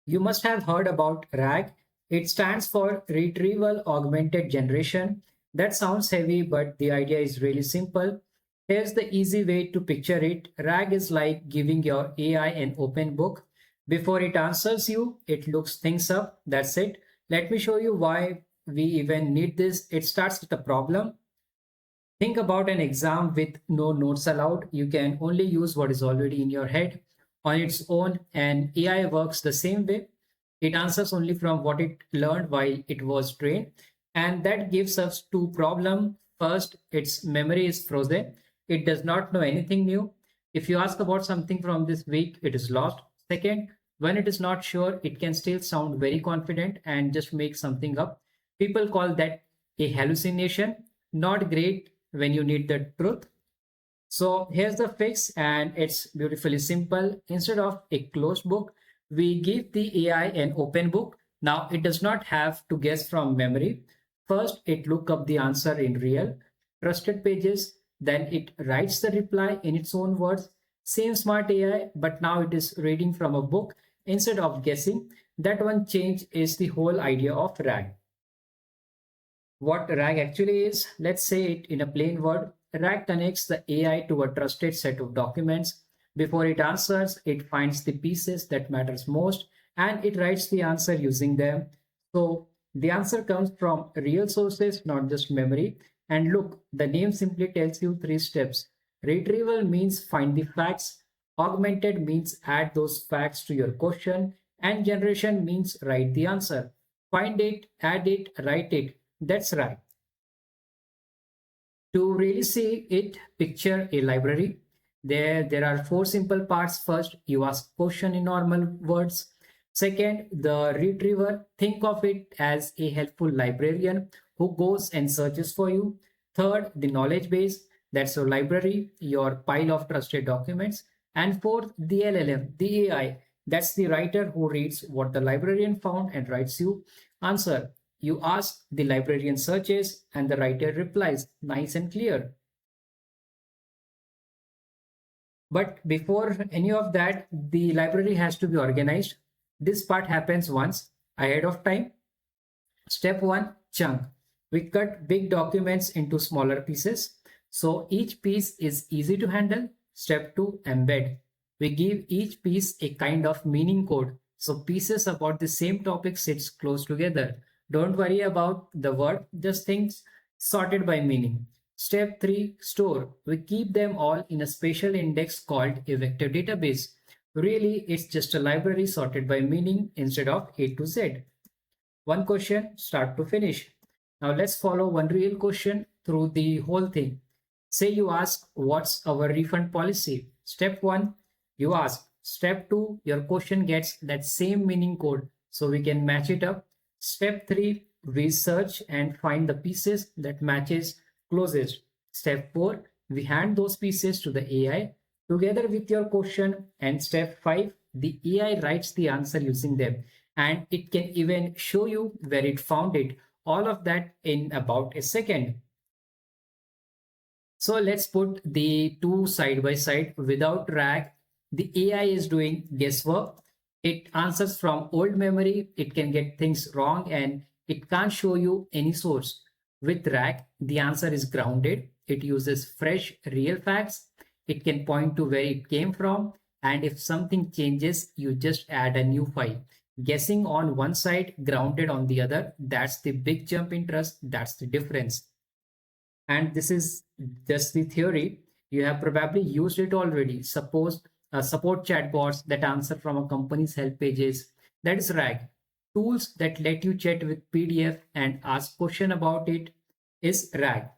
You must have heard about RAG. It stands for Retrieval-Augmented Generation. That sounds heavy, but the idea is really simple. Here's the easy way to picture it. RAG is like giving your AI an open book. Before it answers you, it looks things up. That's it. Let me show you why we even need this. It starts with a problem. Think about an exam with no notes allowed. You can only use what is already in your head on its own, and AI works the same way. It answers only from what it learned while it was trained, and that gives us two problems. First, its memory is frozen. It does not know anything new. If you ask about something from this week, it is lost. Second, when it is not sure, it can still sound very confident and just make something up. People call that a hallucination. Not great when you need the truth. So here's the fix, and it's beautifully simple. Instead of a closed book, we give the AI an open book. Now it does not have to guess from memory. First, it look up the answer in real, trusted pages. Then it writes the reply in its own words. Same smart AI, but now it is reading from a book instead of guessing. That one change is the whole idea of RAG. What RAG actually is, let's say it in a plain word. RAG connects the AI to a trusted set of documents. Before it answers, it finds the pieces that matters most and it writes the answer using them. So the answer comes from real sources, not just memory. And look, the name simply tells you three steps. Retrieval means find the facts. Augmented means add those facts to your question. And generation means write the answer. Find it, add it, write it. That's right. To really see it, picture a library. There are four simple parts. First, you ask question in normal words. Second, the retriever, think of it as a helpful librarian who goes and searches for you. Third, the knowledge base, that's your library, your pile of trusted documents. And fourth, the LLM, the AI, that's the writer who reads what the librarian found and writes you answer. You ask, the librarian searches, and the writer replies. Nice and clear. But before any of that, the library has to be organized. This part happens once ahead of time. Step 1, chunk. We cut big documents into smaller pieces, so each piece is easy to handle. Step 2, embed. We give each piece a kind of meaning code, so pieces about the same topic sits close together. Don't worry about the word, just things sorted by meaning. Step 3, store. We keep them all in a special index called a vector database. Really, it's just a library sorted by meaning instead of A to Z. One question, start to finish. Now let's follow one real question through the whole thing. Say you ask, what's our refund policy? Step 1, you ask. Step 2, your question gets that same meaning code, so we can match it up. Step 3, we search and find the pieces that matches closest. Step 4, we hand those pieces to the AI together with your question. And step 5, the AI writes the answer using them. And it can even show you where it found it. All of that in about a second. So let's put the two side by side. Without RAG, the AI is doing guesswork. It answers from old memory, it can get things wrong, and it can't show you any source. With RAG, the answer is grounded. It uses fresh, real facts. It can point to where it came from, and if something changes, you just add a new file. Guessing on one side, grounded on the other, that's the big jump in trust, that's the difference. And this is just the theory. You have probably used it already. Suppose support chatbots that answer from a company's help pages. That is RAG. Tools that let you chat with PDF and ask question about it is RAG.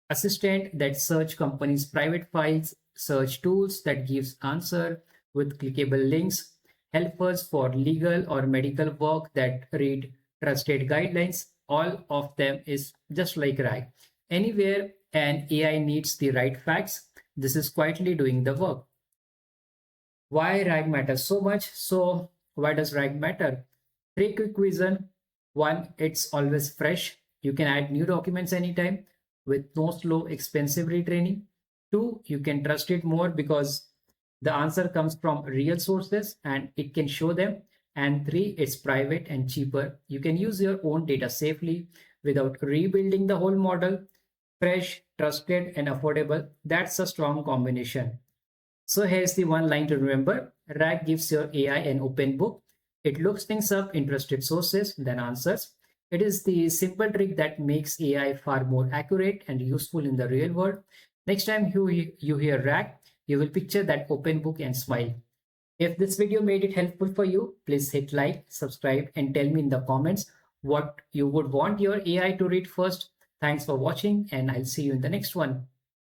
Assistant that search companies' private files, search tools that gives answer with clickable links, helpers for legal or medical work that read trusted guidelines. All of them is just like RAG. Anywhere an AI needs the right facts, this is quietly doing the work. Why RAG matters so much? So why does RAG matter? Three quick reasons. One, it's always fresh. You can add new documents anytime with no slow, expensive retraining. Two, you can trust it more because the answer comes from real sources and it can show them. And 3, it's private and cheaper. You can use your own data safely without rebuilding the whole model. Fresh, trusted, and affordable. That's a strong combination. So here's the one line to remember. RAG gives your AI an open book. It looks things up in trusted sources, then answers. It is the simple trick that makes AI far more accurate and useful in the real world. Next time you hear RAG, you will picture that open book and smile. If this video made it helpful for you, please hit like, subscribe, and tell me in the comments what you would want your AI to read first. Thanks for watching, and I'll see you in the next one.